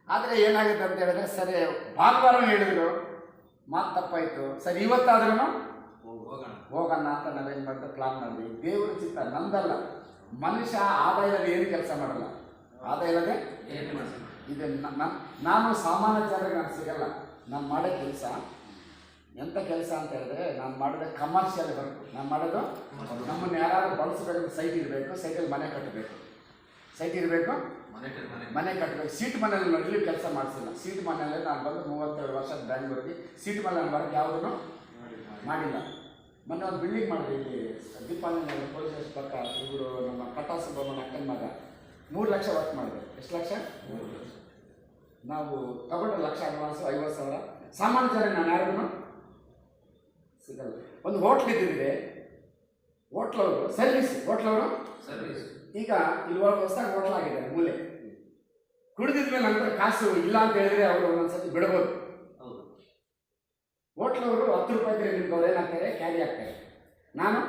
ಆದರೆ ಏನಾಗುತ್ತೆ ಅಂತ ಹೇಳಿದ್ರೆ, ಸರಿ ಭಾನುವಾರ ಹೇಳಿದ್ರು, ಮಾತು ತಪ್ಪಾಯಿತು, ಸರಿ ಇವತ್ತಾದ್ರೂ ಹೋಗೋಣ ಅಂತ ನಾವೇನು ಮಾಡಿದ್ರೆ ಪ್ಲಾನ್ ಮಾಡಿದ್ವಿ. ದೇವರ ಚಿತ್ತ ನಂದಲ್ಲ. ಮನುಷ್ಯ ಆದಾಯ ಇಲ್ಲದೆ ಏನು ಕೆಲಸ ಮಾಡಲ್ಲ. ಆದಾಯ ಇಲ್ಲದೆ ಇದು ನಾನು ಸಾಮಾನ್ಯ ಜನರಿಗೆ ನಾನು ಸಿಗಲ್ಲ. ನಾನು ಮಾಡೋ ಕೆಲಸ ಎಂಥ ಕೆಲಸ ಅಂತ ಹೇಳಿದ್ರೆ, ನಾನು ಮಾಡಿದ ಕಮರ್ಷಿಯಲ್ ವರ್ಕ್. ನಾನು ಮಾಡೋದು ನಮ್ಮನ್ನು ಯಾರಾದ್ರೂ ಬಳಸಬೇಕು, ಸೈಟ್ ಇರಬೇಕು, ಸೈಟಲ್ಲಿ ಮನೆ ಕಟ್ಟಬೇಕು, ಸೈಟ್ ಇರಬೇಕು, ಮನೆ ಕಟ್ಟಬೇಕು. ಸೀಟ್ ಮನೆಯಲ್ಲಿ ಇಲ್ಲಿ ಕೆಲಸ ಮಾಡಿಸಿಲ್ಲ. ಸೀಟ್ ಮನೆಯಲ್ಲೇ ನಾನು ಬಂದು 32 ವರ್ಷ ಬ್ಯಾಂಗ್ಳೂರಿಗೆ ಸೀಟ್ ಮನೆ ವರ್ಕ್ ಯಾವುದೂ ಮಾಡಿಲ್ಲ. ಮೊನ್ನೆ ಒಂದು ಬಿಲ್ಡಿಂಗ್ ಮಾಡಿದೆ ಇಲ್ಲಿ ದೀಪಾವಳಿ ಪೊಲೀಸ್ ಪಕ್ಕ. ಇವರು ನಮ್ಮ ಕಟಾಸು ಬೊಮ್ಮನ ಅಕ್ಕನ ಮಗ 3 ಲಕ್ಷ ವರ್ಕ್ ಮಾಡಿದೆ. ಎಷ್ಟು ಲಕ್ಷ? 3 ಲಕ್ಷ. ನಾವು ತಗೊಂಡ್ರೆ ಲಕ್ಷ ಅಡ್ವಾನ್ಸು, 50,000. ಸಾಮಾನ್ಯ ಜನ ನಾನು ಯಾರಿಗೂ ಸಿಗಲ್ಲ. ಒಂದು ಹೋಟ್ಲ್ ಇದ್ದಿದೆ, ಹೋಟ್ಲವರು ಸರ್ವಿಸ್, ಹೋಟ್ಲವರು ಸರ್ವಿಸ್. ಈಗ ಇಲ್ಲಿ ಹೊಸದಾಗಿ ಹೋಟ್ಲ್ ಆಗಿದೆ ಮೂಲೆ. ಕುಡಿದಿದ್ಮೇಲೆ ನಂತರ ಕಾಸು ಇಲ್ಲ ಅಂತ ಹೇಳಿದ್ರೆ ಅವರು ಒಂದೊಂದ್ಸತಿ ಬಿಡ್ಬೋದು. ಹೋಟ್ಲವರು 10 ರೂಪಾಯಿ ಇದ್ರೆ ನಿಮ್ಗೆ ಅವ್ರು ಏನಾಗ್ತಾರೆ, ಕ್ಯಾರಿ ಆಗ್ತಾರೆ. ನಾನು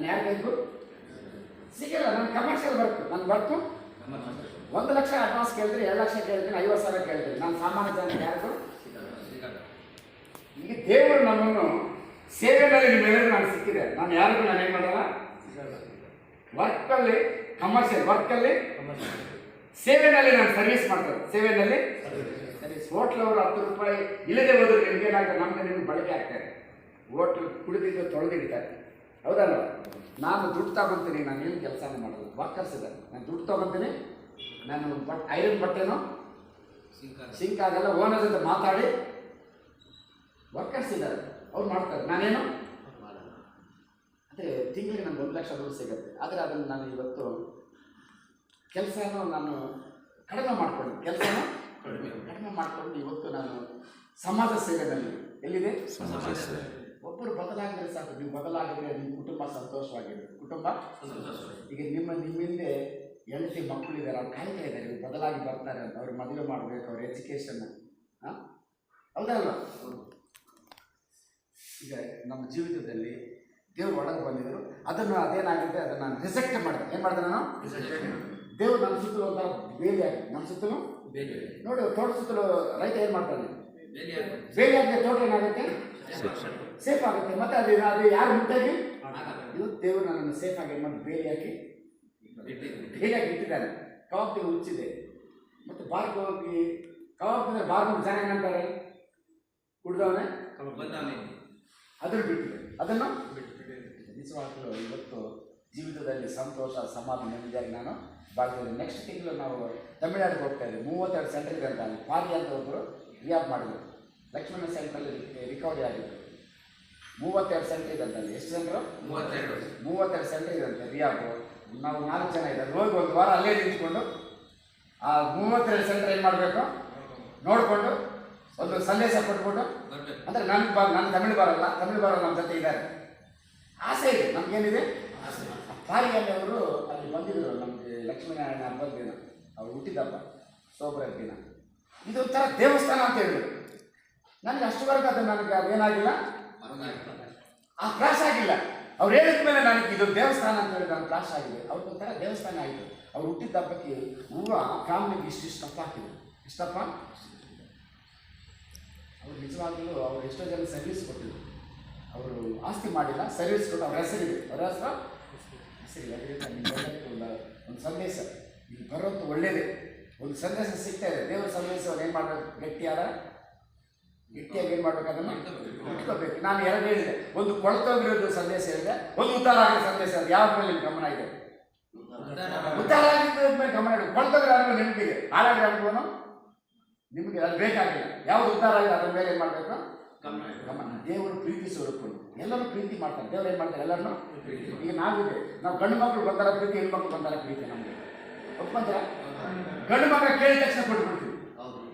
ಯಾರು ಬೇಕು ಸಿಗಲ್ಲ. ನನ್ನ ಕಮರ್ಷಿಯಲ್ ವರ್ಕ್, ನನ್ನ ವರ್ಕು 1 ಲಕ್ಷ ಅಡ್ವಾನ್ಸ್ ಕೇಳಿದ್ರೆ, 2 ಲಕ್ಷ ಕೇಳಿದ್ರೆ, 50,000 ಕೇಳಿದ್ರೆ ನಾನು ಸಾಮಾನ್ಯ ಜನ ಯಾರಿಗೂ ಈಗ ದೇವರು ನನ್ನನ್ನು ಸೇವೆಯಲ್ಲಿ ನಿಮ್ಮೆಲ್ಲರೂ ನಾನು ಸಿಕ್ಕಿದೆ. ನಾನು ಯಾರಿಗೂ ನಾನು ಏನು ಮಾಡಲ್ಲ, ವರ್ಕಲ್ಲಿ ಕಮರ್ಷಿಯಲ್ ವರ್ಕಲ್ಲಿ ಸೇವೆನಲ್ಲಿ ನಾನು ಸರ್ವಿಸ್ ಮಾಡ್ತಾರೆ. ಸೇವೆಯಲ್ಲಿ ಸರ್ವಿಸ್. ಹೋಟ್ಲವರು 10 ರೂಪಾಯಿ ಇಲ್ಲದೆ ಹೋದ್ರೆ ನಿಮ್ಗೇನಾಗ್ತದೆ, ನಮ್ಗೆ ನಿಮ್ಗೆ ಬಳಕೆ ಆಗ್ತಾರೆ. ಹೋಟ್ಲ್ ಕುಡಿದಿದ್ದು ತೊಳೆದಿಡ್ತಾರೆ, ಹೌದಲ್ಲ? ನಾನು ದುಡ್ಡು ತಗೊಂತೀನಿ, ನಾನು ಏನು ಕೆಲಸನ ಮಾಡೋದು. ವರ್ಕರ್ಸ್ ಇದೆ, ನಾನು ದುಡ್ಡು ತಗೊಂತೀನಿ. ನಾನು ಐರನ್ ಬಟ್ಟೆನೋ ಸಿಂಕ್ ಆಗಲ್ಲ. ಓನರ್ ಜೊತೆ ಮಾತಾಡಿ ವರ್ಕರ್ಸ್ ಇದ್ದಾರೆ, ಅವ್ರು ಮಾಡ್ತಾರೆ. ನಾನೇನು ಅದೇ ತಿಂಗಳಿಗೆ ನನಗೆ 1 ಲಕ್ಷ ದುಡ್ಡು ಸಿಗುತ್ತೆ. ಆದರೆ ಅದನ್ನು ನಾನು ಇವತ್ತು ಕೆಲಸನೂ ನಾನು ಕಡಿಮೆ ಮಾಡಿಕೊಂಡು ಇವತ್ತು ನಾನು ಸಮಾಜ ಸೇವೆಯಲ್ಲಿ ಎಲ್ಲಿದೆ. ಒಬ್ಬರು ಬದಲಾಗಿದ್ರೆ ಸಾಕು. ನೀವು ಬದಲಾಗಿದ್ರೆ ನಿಮ್ಮ ಕುಟುಂಬ ಸಂತೋಷವಾಗಿದೆ. ಕುಟುಂಬ ಈಗ ನಿಮ್ಮಿಂದೆ ಹೆಂಡತಿ ಮಕ್ಕಳಿದ್ದಾರೆ, ಅವ್ರು ಕಾಯ್ತಾ ಇದ್ದಾರೆ, ಇವ್ರು ಬದಲಾಗಿ ಬರ್ತಾರೆ ಅಂತ. ಅವ್ರು ಮದುವೆ ಮಾಡಬೇಕು, ಅವ್ರ ಎಜುಕೇಷನ್. ಹೌದಲ್ವ? ಈಗ ನಮ್ಮ ಜೀವಿತದಲ್ಲಿ ದೇವ್ರು ಒಳಗೆ ಬಂದಿದ್ರು, ಅದೇನಾಗುತ್ತೆ, ಅದನ್ನು ನಾನು ರಿಜೆಕ್ಟ್ ಮಾಡಿದೆ. ಏನು ಮಾಡಿದೆ ನಾನು? ದೇವ್ರು ನಮ್ಮ ಸುತ್ತಲೂ ಒಂಥರ ಬೇಲಿ ಆಗಿದೆ. ನಮ್ಮ ಸುತ್ತಲೂ ನೋಡಿ, ತೋಟ ಸುತ್ತಲೂ ರೈತ ಏನು ಮಾಡ್ತಾನೆ, ಬೇಲಿ ಆಗಿದೆ. ತೋಟ ಏನಾಗುತ್ತೆ, ಸೇಫ್ ಆಗುತ್ತೆ. ಮತ್ತೆ ಅದು ಯಾರು ಮುಟ್ಟಾಗಿ ಇವತ್ತು ದೇವರು ನನ್ನನ್ನು ಸೇಫ್ ಆಗಿ ಮಾಡಿ ಬೇಲಿ ಹಾಕಿ ಇಟ್ಟಿದ್ದಾನೆ. ಕವಾಬ್ಗೆ ಹುಚ್ಚಿದೆ. ಮತ್ತು ಬಾರ್ಗೆ ಹೋಗಿ ಕವಾಬ್ಗೆ ಬಾರ್ಗೆ ಜನ ಏನಂತಾರೆ, ಕುಡ್ದವನೇ ಅದನ್ನು ಬಿಟ್ಟಿದೆ. ಅದನ್ನು ನಿಜವಾಗ್ಲೂ ಇವತ್ತು ಜೀವಿತದಲ್ಲಿ ಸಂತೋಷ, ಸಮಾಧಾನ, ನೆಮ್ಮದಿಯಾಗಿ ನಾನು ಬಾಳ್ತಿದ್ದೆ. ನೆಕ್ಸ್ಟ್ ತಿಂಗಳು ನಾವು ತಮಿಳ್ನಾಡಿಗೆ ಹೋಗ್ತಾ ಇದ್ದೀವಿ. 32 ಸೆಂಟರ್ ಇದೆ ಅಂತ. ಅಲ್ಲಿ ಪಾರಿ ಅಂತ ಒಬ್ಬರು ರಿಯಾಬ್ ಮಾಡಿದ್ರು. ಲಕ್ಷ್ಮಣ ಸೆಂಟ್ರಲ್ಲಿ ರಿಕವರಿ ಆಗಿದ್ರು. 32 ಸೆಂಟರ್ ಇದೆ ಅಂತಲ್ಲಿ. ಎಷ್ಟು ಸೆಂಟ್ರು? 32 ಸೆಂಟರ್ ಇದಂತೆ ರಿಯಾಬು. ನಾವು 4 ಜನ ಇದ್ದಾರೆ. ಹೋಗಿ 1 ವಾರ ಅಲ್ಲೇ ನಿಂತ್ಕೊಂಡು ಆ 32 ಸೆಂಟರ್ ಏನು ಮಾಡಬೇಕು ನೋಡಿಕೊಂಡು ಒಂದು ಸಂದೇಶ ಕೊಟ್ಬಿಟ್ಟು, ಅಂದರೆ ನನ್ನ ತಮಿಳು ಬರಲ್ಲ ನಮ್ಮ ಜೊತೆ ಇದ್ದಾರೆ. ಆಸೆ ಇದೆ, ನಮಗೇನಿದೆ ಪಾರಿಯಲ್ಲಿ. ಅವರು ಅಲ್ಲಿ ಬಂದಿದ್ರು ನಮಗೆ ಲಕ್ಷ್ಮೀನಾರಾಯಣ ಹಬ್ಬದ ದಿನ, ಅವ್ರು ಹುಟ್ಟಿದಬ್ಬ, ಸೋಬ್ರದ ದಿನ. ಇದು ಒಂಥರ ದೇವಸ್ಥಾನ ಅಂತ ಹೇಳಿದ್ರು. ನನಗೆ ಅಷ್ಟುವರೆಗೂ ಅದು ನನಗೆ ಅದೇನಾಗಿಲ್ಲ, ಆ ಕ್ರಾಶ್ ಆಗಿಲ್ಲ. ಅವ್ರು ಹೇಳಿದ ಮೇಲೆ ನನಗೆ ಇದು ದೇವಸ್ಥಾನ ಅಂತ ಹೇಳಿ ನಾನು ಕ್ರಾಶ್ ಆಗಿದೆ. ಅವ್ರಿಗೊಂಥರ ದೇವಸ್ಥಾನ ಆಯಿತು. ಅವ್ರು ಹುಟ್ಟಿದ ಹಬ್ಬಕ್ಕೆ ಹೂವು ಫ್ಯಾಮಿಲಿಗೆ ಇಷ್ಟಪ್ಪ ಹಾಕಿದ್ರು. ಇಷ್ಟಪ್ಪ ಅವ್ರು ನಿಜವಾಗಲೂ ಅವ್ರು ಎಷ್ಟೋ ಜನ ಸರ್ವಿಸ್ ಕೊಟ್ಟಿದ್ರು. ಅವರು ಆಸ್ತಿ ಮಾಡಿಲ್ಲ, ಸರ್ವಿಸ್ ಕೊಟ್ಟು ಅವ್ರ ಹೆಸರಿದೆ. ಅವ್ರ ಹೆಸರಿಲ್ಲ. ಒಂದು ಸಂದೇಶ ಇಲ್ಲಿ ಬರೋದು ಒಳ್ಳೇದೇ. ಒಂದು ಸಂದೇಶ ಸಿಗ್ತಾ ಇದೆ. ದೇವರ ಸಂದೇಶ ಅವ್ರು ಏನು ಮಾಡಬೇಕು, ಗಟ್ಟಿಯಾಗಿ ಏನು ಮಾಡ್ಬೇಕು, ಅದನ್ನು ಇಟ್ಕೋಬೇಕು. ನಾನು 2 ಹೇಳಿದೆ. ಒಂದು ಕೊಳ್ತೋಗಿರೋದು ಸಂದೇಶ ಹೇಳಿದೆ, ಒಂದು ಉದ್ಧಾರ ಆಗಿರೋ ಸಂದೇಶ. ಅದು ಯಾವ ಮೇಲೆ ನಿಮ್ಗೆ ಗಮನ ಇದೆ? ಉದ್ಧಾರ ಆಗಿದ್ದ ಮೇಲೆ ಗಮನ ಇದೆ. ಕೊಳ್ತೋಗಿರೋ ಅನುಭವ ನೆನಪಿಗೆ, ಹಾಳಾಗಿರೋ ಅನುಭವನು ನಿಮಗೆ ಅದು ಬೇಕಾಗಿಲ್ಲ. ಯಾವುದು ಉದ್ಧಾರ ಆಗಿದೆ ಅದ್ರ ಮೇಲೆ ಏನು ಮಾಡಬೇಕು, ಗಮನ. ದೇವರು ಪ್ರೀತಿಸೋರು, ಎಲ್ಲರೂ ಪ್ರೀತಿ ಮಾಡ್ತಾರೆ. ದೇವ್ರು ಏನು ಮಾಡ್ತಾರೆ, ಎಲ್ಲರನ್ನೂ. ಈಗ ನಾವು ಗಂಡು ಮಕ್ಕಳು ಬಂದಾರ ಪ್ರೀತಿ, ಹೆಣ್ಮಕ್ಳು ಬಂದಾರ ಪ್ರೀತಿ. ನಮಗೆ ಒಪ್ಪಂದ್ರ ಗಂಡು ಮಕ್ಕಳು ಕೇಳಿದ ತಕ್ಷಣ ಕೊಟ್ಬಿಡ್ತೀವಿ.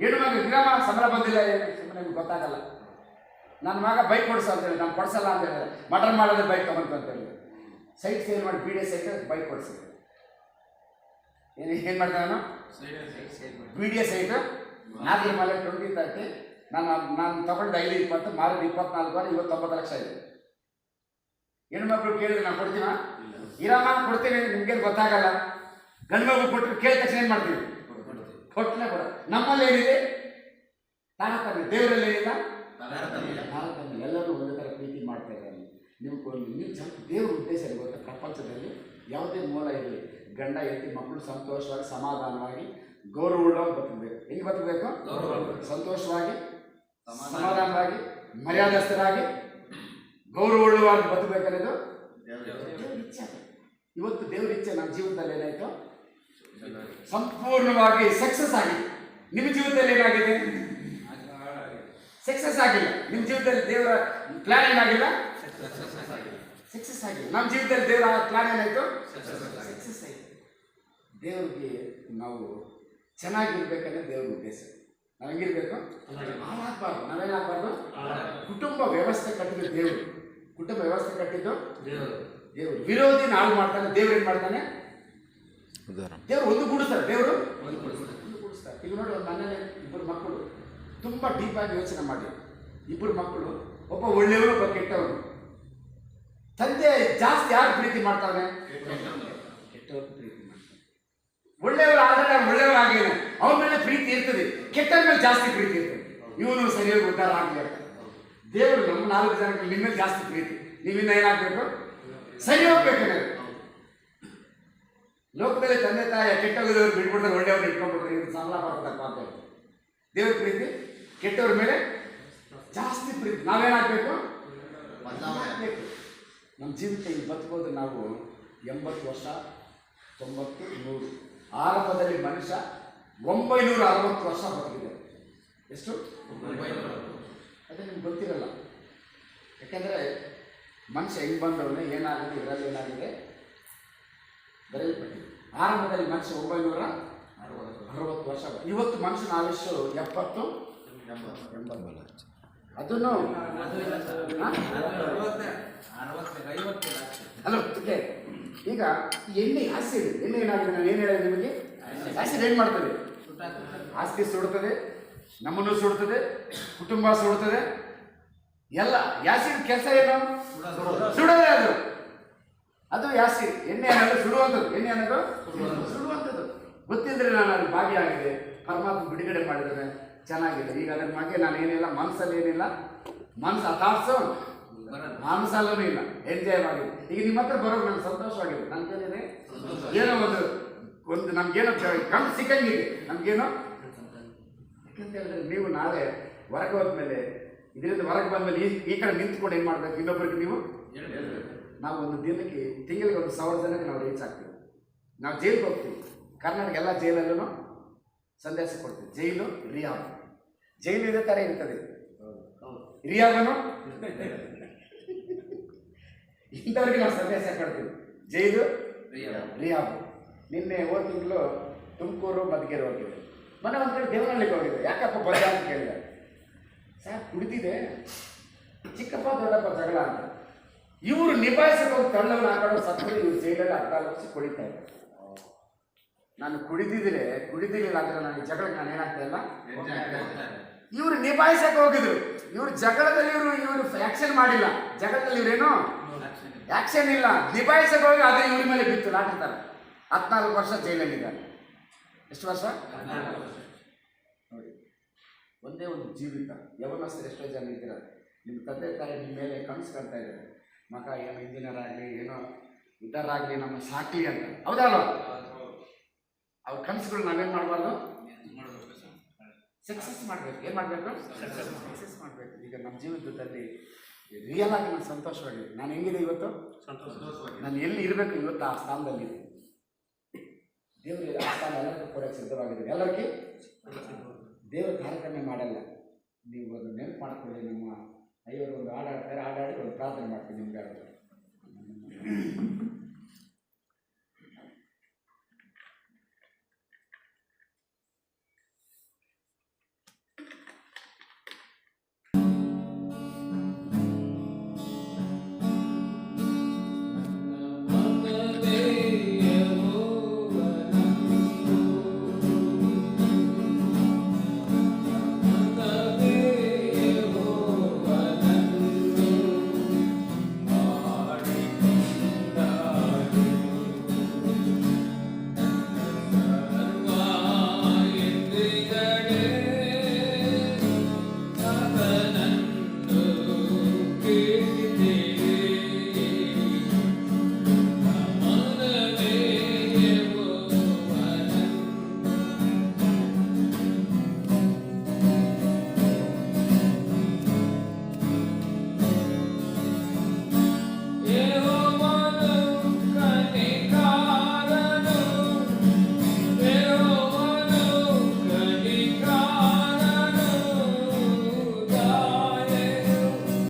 ಹೆಣ್ಣು ಮಕ್ಕಳು ವಿರಾಮ ಸಂಬಳ ಬಂದಿಲ್ಲ, ನಿಮ್ಗೆ ಗೊತ್ತಾಗಲ್ಲ. ನನ್ನ ಮಗ ಬೈಕ್ ಕೊಡಿಸು ಅಂತ ಹೇಳಿ, ನಾನು ಕೊಡಿಸಲ್ಲ ಅಂತ ಹೇಳಿದ್ರೆ, ಮಟನ್ ಮಾಡೋದ್ರೆ ಬೈಕ್ ತಗೊಂತು ಅಂತ ಹೇಳಿದ್ರೆ, ಸೈಟ್ ಸೇಲ್ ಮಾಡಿ BD ಸೈಟ್ ಬೈಕ್ ಕೊಡಿಸಿದೆ. ಏನು ಮಾಡ್ದೆ ನಾನು, BD ಸೈಟು 4 ಮೇಲೆ 20-30. ನಾನು ತಗೊಂಡು 5-20, ಮಾರಿದ 24 ಇವತ್ತು 90 ಲಕ್ಷ ಇದೆ. ಹೆಣ್ಮಕ್ಳು ಕೇಳಿದ್ರೆ ನಾನು ಕೊಡ್ತೀನ, ಇರಾಮ ಕೊಡ್ತೀನಿ, ನಿಮ್ಗೇನು ಗೊತ್ತಾಗಲ್ಲ. ಗಂಡು ಮಗು ಕೊಟ್ಟರು ಕೇಳಿದ ತಕ್ಷಣ ಏನು ಮಾಡ್ತೀವಿ, ಕೊಟ್ಟಲೆ ಕೊಡ. ನಮ್ಮಲ್ಲಿ ಏನಿದೆ ತಾರತಮ್ಯ, ದೇವರಲ್ಲಿ ಏನಿಲ್ಲ ತಾರತಮ್ಯ. ಎಲ್ಲರೂ ಒಂದೇ ಥರ ಪ್ರೀತಿ ಮಾಡ್ತಾ ಇದ್ದಾರೆ. ನೀವು ದೇವ್ರ ಉದ್ದೇಶ ಗೊತ್ತಾ? ಪ್ರಪಂಚದಲ್ಲಿ ಯಾವುದೇ ಮೂಲ ಇರಲಿ, ಗಂಡ ಹೆಂಡತಿ ಮಕ್ಕಳು ಸಂತೋಷವಾಗಿ ಸಮಾಧಾನವಾಗಿ ಗೌರವವಾಗಿ ಬದುಕಬೇಕು. ಹೆಂಗೆ ಬದುಕಬೇಕು? ಸಂತೋಷವಾಗಿ ಸಮಾಧಾನವಾಗಿ ಮರ್ಯಾದಸ್ಥರಾಗಿ ಗೌರವವಾಗಿ ಬದುಕಬೇಕನ್ನೋದು ದೇವ್ರ ಇಚ್ಛೆ. ಇವತ್ತು ದೇವ್ರ ಇಚ್ಛೆ ನಮ್ಮ ಜೀವನದಲ್ಲಿ ಏನಾಯಿತು? ಸಂಪೂರ್ಣವಾಗಿ ಸಕ್ಸಸ್ ಆಗಿದೆ. ನಿಮ್ಮ ಜೀವಿತದಲ್ಲಿ ಏನಾಗಿದೆ? ಸಕ್ಸಸ್ ಆಗಿಲ್ಲ. ನಿಮ್ಮ ಜೀವಿತದಲ್ಲಿ ದೇವರ ಪ್ಲಾನ್ ಏನಾಗಿಲ್ಲ? ಸಕ್ಸಸ್ ಆಗಿಲ್ಲ. ನಮ್ಮ ಜೀವಿತದಲ್ಲಿ ದೇವರ ಪ್ಲಾನ್ ಏನಾಯಿತು? ಸಕ್ಸಸ್ ಆಯಿತು. ದೇವರಿಗೆ ನಾವು ಚೆನ್ನಾಗಿರ್ಬೇಕಂದ್ರೆ ದೇವ್ರ ಉದ್ದೇಶ. ನಾವು ಹೆಂಗಿರ್ಬೇಕು? ಹಾಳಾಗಬಾರ್ದು. ನಾವೇನಾಗಬಾರ್ದು? ಕುಟುಂಬ ವ್ಯವಸ್ಥೆ ಕಟ್ಟಿದ್ದು ದೇವರು. ಕುಟುಂಬ ವ್ಯವಸ್ಥೆ ಕಟ್ಟಿದ್ದು ದೇವರು. ವಿರೋಧಿನ ಹಾಳು ಮಾಡ್ತಾನೆ, ದೇವ್ರು ಏನು ಮಾಡ್ತಾನೆ? ದೇವರು ಒಂದು ಕೂಡಿಸ್ತಾರೆ. ದೇವರು ಒಂದು ಕೂಡಿಸ್ತಾರೆ. ಈಗ ನೋಡಿ, ಒಂದು ಮನೇಲಿ ಇಬ್ಬರು ಮಕ್ಕಳು ತುಂಬ ಡೀಪಾಗಿ ಯೋಚನೆ ಮಾಡಿ. ಇಬ್ಬರು ಮಕ್ಕಳು, ಒಬ್ಬ ಒಳ್ಳೆಯವರು ಒಬ್ಬ ಕೆಟ್ಟವರು. ತಂದೆ ಜಾಸ್ತಿ ಯಾರು ಪ್ರೀತಿ ಮಾಡ್ತಾನೆ? ಕೆಟ್ಟವರು ಪ್ರೀತಿ ಮಾಡ್ತಾನೆ. ಒಳ್ಳೆಯವರು ಆದರೆ ಒಳ್ಳೆಯವರು ಆಗಿಲ್ಲ, ಅವನ ಮೇಲೆ ಪ್ರೀತಿ ಇರ್ತದೆ. ಕೆಟ್ಟರ ಮೇಲೆ ಜಾಸ್ತಿ ಪ್ರೀತಿ ಇರ್ತದೆ. ಇವನು ಸರಿಯಾಗಿ ಉದ್ಧಾರ ಆಗಲಿ ಅಂತ ದೇವರು ನಮ್ಮ 4 ಜನಕ್ಕೆ ನಿಮ್ಮ ಮೇಲೆ ಜಾಸ್ತಿ ಪ್ರೀತಿ. ನೀವಿನ್ನ ಏನಾಗಬೇಕು? ಸರಿ ಹೋಗ್ಬೇಕು. ಲೋಕದಲ್ಲಿ ತಂದೆ ತಾಯಿ ಕೆಟ್ಟವರು ಬಿಟ್ಬಿಡ್ತಾರೆ, ಒಳ್ಳೆಯವ್ರು ಇಟ್ಕೊಂಡ್ಬಿಡ್ತಾರೆ. ಇವ್ರು ಸಂಬಳ ಮಾಡ್ಬೇಕಪ್ಪ ಅಂತ ಹೇಳ್ತಾರೆ. ದೇವ್ರ ಪ್ರೀತಿ ಕೆಟ್ಟವ್ರ ಮೇಲೆ ಜಾಸ್ತಿ ಪ್ರೀತಿ. ನಾವೇನಾಗಬೇಕು? ಬದಲಾಗಬೇಕು. ನಮ್ಮ ಜೀವಿತ ಇಲ್ಲಿ ಬದುಕೋದು ನಾವು 80 ವರ್ಷ, 90, 100. ಆರಂಭದಲ್ಲಿ ಮನುಷ್ಯ 960 ವರ್ಷ ಬದುಕಿದೆ. ಎಷ್ಟು? 960. ಅದೇ ನಿಮ್ಗೆ ಗೊತ್ತಿರಲ್ಲ. ಯಾಕೆಂದರೆ ಮನುಷ್ಯ ಹೆಂಗೆ ಬಂದವನೇ, ಏನಾಗಿದೆ ಇದರಲ್ಲಿ ಏನಾಗಿದೆ ಬರೆಯಲ್ಪಟ್ಟಿದೆ. ಆರಂಭದಲ್ಲಿ ಮನುಷ್ಯ 960 ವರ್ಷ. ಇವತ್ತು ಮನುಷ್ಯನ ಆಯುಷ್ಯು 70, 80. ಅದನ್ನು ಹಲೋ ಓಕೆ. ಈಗ ಎಣ್ಣೆ ಆಸಿಡ್, ಎಣ್ಣೆ ಏನಾಗಿದೆ? ನಾನು ಏನು ಹೇಳಿದೆ ನಿಮಗೆ? ಆಸಿಡ್ ಏನು ಮಾಡ್ತದೆ? ಆಸ್ತಿ ಸುಡ್ತದೆ, ನಮ್ಮನ್ನು ಸುಡ್ತದೆ, ಕುಟುಂಬ ಸುಡ್ತದೆ, ಎಲ್ಲ. ಆಸಿಡ್ ಕೆಲಸ ಏನು? ಸುಡೋದೇ ಅದು. ಅದು ಆಸಿಡ್. ಎಣ್ಣೆ ಅನ್ನೋದು ಸುಡುವಂಥದ್ದು. ಎಣ್ಣೆ ಅನ್ನೋದು ಸುಡುವಂಥದ್ದು. ಗೊತ್ತಿದ್ರೆ ನಾನು ಅಲ್ಲಿ ಭಾಗಿಯಾಗಿದೆ. ಪರಮಾತ್ಮ ಬಿಡುಗಡೆ ಮಾಡಿದ್ದೇನೆ, ಚೆನ್ನಾಗಿದೆ. ಈಗ ಅದ್ರ ಬಗ್ಗೆ ನಾನು ಏನಿಲ್ಲ, ಮನಸ್ಸಲ್ಲಿ ಏನಿಲ್ಲ, ಮನಸ್ಸು ಅಥಾಟ್ಸು ಮಾನಸಲ್ಲೂ ಇಲ್ಲ. ಎಂಜಾಯ್ ಮಾಡಿ. ಈಗ ನಿಮ್ಮ ಹತ್ರ ಬರೋದು ನನಗೆ ಸಂತೋಷವಾಗಿದೆ. ನನ್ನ ಕೇಳಿದೆ ಏನೋ ಒಂದು ನಮ್ಗೇನೋ ಕಣ್ಣು ಸಿಕ್ಕಂಗಿದೆ. ನಮಗೇನೋ ಯಾಕಂತ ಹೇಳಿದ್ರೆ, ನೀವು ನಾಳೆ ಹೊರಗೆ ಹೋದ್ಮೇಲೆ, ಇದರಿಂದ ಹೊರಗೆ ಬಂದಮೇಲೆ ಈ ಕಡೆ ನಿಂತ್ಕೊಂಡು ಏನು ಮಾಡಬೇಕು? ಇನ್ನೊಬ್ಬರಿಗೆ ನೀವು ನಾವು ಒಂದು ದಿನಕ್ಕೆ, ತಿಂಗಳಿಗೆ 1,000 ಜನಕ್ಕೆ ನಾವು ರೀಚ್ ಆಗ್ತೀವಿ. ನಾವು ಜೈಲಿಗೆ ಹೋಗ್ತೀವಿ. ಕರ್ನಾಟಕ ಎಲ್ಲ ಜೈಲಲ್ಲೂ ಸಂದೇಶ ಕೊಡ್ತೀವಿ. ಜೈಲು ರಿಯಾಬ್. ಜೈಲು ಇದೇ ಥರ ಇರ್ತದೆ. ರಿಯಾಬನು ಇಂಥವ್ರಿಗೆ ನಾವು ಸಂದೇಶ ಕೊಡ್ತೀವಿ. ಜೈಲು ರಿಯಾಬ್. ನಿನ್ನೆ ಹೋದ ತಿಂಗಳು ತುಮಕೂರು ಮಧುಗಿರಿ ಹೋಗಿದ್ದೆ. ಮೊನ್ನೆ ಒಂದು ಕಡೆ ದೇವನಹಳ್ಳಿಗೆ ಹೋಗಿದ್ದೆ. ಯಾಕಪ್ಪ ಬಜಾ ಅಂತ ಕೇಳಿದೆ. ಸಾಕು ಕುಡಿತಿದೆ, ಚಿಕ್ಕಪ್ಪ ದೊಡ್ಡಪ್ಪ ಜಗಳ ಅಂತ. ಇವರು ನಿಭಾಯಿಸಕ್ಕೆ ಹೋಗಿ ತಳ್ಳವನ್ನು ಹಾಕೊಳ್ಳೋ ಸತ್ತರು. ಇವ್ರು ಜೈಲಲ್ಲಿ 14 ವರ್ಷ ಕುಡಿತಾ ಇದ್ದಾರೆ. ನಾನು ಕುಡಿದಿರಲಿಲ್ಲ ಅಂದರೆ ನನಗೆ ಜಗಳಕ್ಕೆ ನಾನು ಏನಾಗ್ತಾ ಇಲ್ಲ. ಇವರು ನಿಭಾಯಿಸಕ್ಕೆ ಹೋಗಿದ್ರು. ಇವರು ಜಗಳದಲ್ಲಿ ಇವರು ಆ್ಯಕ್ಷನ್ ಮಾಡಿಲ್ಲ. ಜಗಳದಲ್ಲಿ ಇವರೇನು ಆ್ಯಕ್ಷನ್ ಇಲ್ಲ, ನಿಭಾಯಿಸಕ್ಕೆ ಹೋಗಿ ಅದೇ ಇವ್ರ ಮೇಲೆ ಬಿತ್ತು ಲಾಟಿರ್ತಾರೆ. 14 ವರ್ಷ ಜೈಲಲ್ಲಿದ್ದಾರೆ. ಎಷ್ಟು ವರ್ಷ? 14 ವರ್ಷ. ನೋಡಿ, ಒಂದೇ ಒಂದು ಜೀವಿತ. ಯವನಸ್ಥರು ಎಷ್ಟೋ ಜನ ಇದ್ದೀರ. ನಿಮ್ಮ ತಂದೆ ತಾಯಿ ನಿಮ್ಮ ಮೇಲೆ ಕನಸು ಕಾಣ್ತಾ ಇದ್ದಾರೆ. ಮಗ ಏನೋ ಇಂಜಿನಿಯರ್ ಆಗಲಿ, ಏನೋ ಉದ್ದಾರ ಆಗಲಿ, ನಮ್ಮ ಸಾಕಲಿ ಅಂತ. ಹೌದಲ್ವ? ಅವ್ರ ಕನಸುಗಳು ನಾವೇನು ಮಾಡಬಾರ್ದು? ಸಕ್ಸಸ್ ಮಾಡಬೇಕು. ಏನು ಮಾಡಬೇಕು? ಸಕ್ಸಸ್ ಮಾಡಬೇಕು. ಈಗ ನಮ್ಮ ಜೀವಿತದಲ್ಲಿ ರಿಯಲ್ ಆಗಿ ನಾನು ಸಂತೋಷವಾಗಿದೆ. ನಾನು ಹೆಂಗಿದೆ ಇವತ್ತು? ನಾನು ಎಲ್ಲಿ ಇರಬೇಕು ಇವತ್ತು ಆ ಸ್ಥಾನದಲ್ಲಿದೆ. ದೇವರು ಆ ಸ್ಥಾನ ಎಲ್ಲರಿಗೂ ಕೊಡೋಕ್ಕೆ ಸಿದ್ಧವಾಗಿದೆ. ಎಲ್ಲರಿಗೆ ದೇವರು ಕಾರ್ಯಕ್ರಮ ಮಾಡಲ್ಲ. ನೀವು ಒಂದು ನೆನಪು ಮಾಡ್ಕೊಳ್ಳಿ. ನಮ್ಮ ಅಯ್ಯವರು ಒಂದು ಹಾಡಾಡ್ತಾರೆ, ಹಾಡಾಡಿ ಒಂದು ಪ್ರಾರ್ಥನೆ ಮಾಡ್ತೀನಿ ನಿಮ್ಗೆ.